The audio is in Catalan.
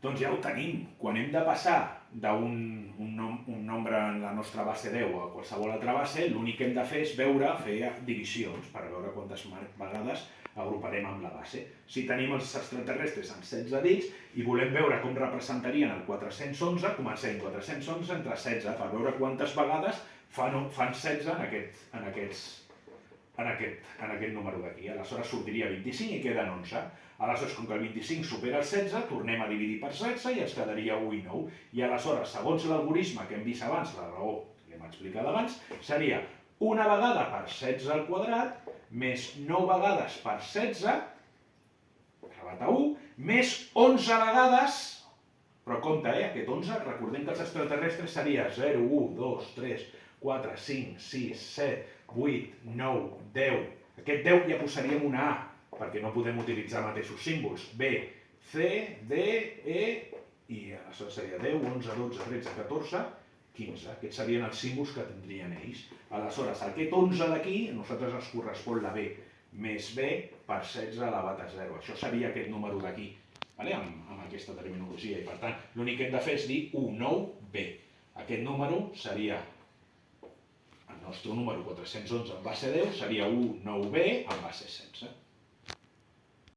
Doncs ja ho tenim. Quan hem de passar d'un nombre en la nostra base 10 a qualsevol altra base, l'únic que hem de fer és fer divisions per veure quantes vegades agruparem amb la base. Si tenim els extraterrestres en 16 dits i volem veure com representarien el 411, comencem 411 entre 16 per veure quantes vegades fan 16 en aquest número d'aquí. Aleshores sortiria 25 i queden 11. Aleshores, com que el 25 supera el 16, tornem a dividir per 16 i ens quedaria 1 i 9. I aleshores, segons l'algorisme que hem vist abans, la raó que hem explicat abans, seria una vegada per 16 al quadrat, més 9 vegades per 16, elevat a 1, més 11 vegades, però compte, aquest 11, recordem que els extraterrestres seria 0, 1, 2, 3, 4, 5, 6, 7, 8, 9, 10. Aquest 10 ja posaríem una A, perquè no podem utilitzar mateixos símbols. B, C, D, E, i aleshores seria 10, 11, 12, 13, 14, 15. Aquests serien els símbols que tindrien ells. Aleshores, aquest 11 d'aquí, a nosaltres ens correspon la B, més B per 16 elevat a 0. Això seria aquest número d'aquí, amb aquesta terminologia. I per tant, l'únic que hem de fer és dir 19B. Aquest número seria, el nostre número 411 en base 10 seria 19B en base 16.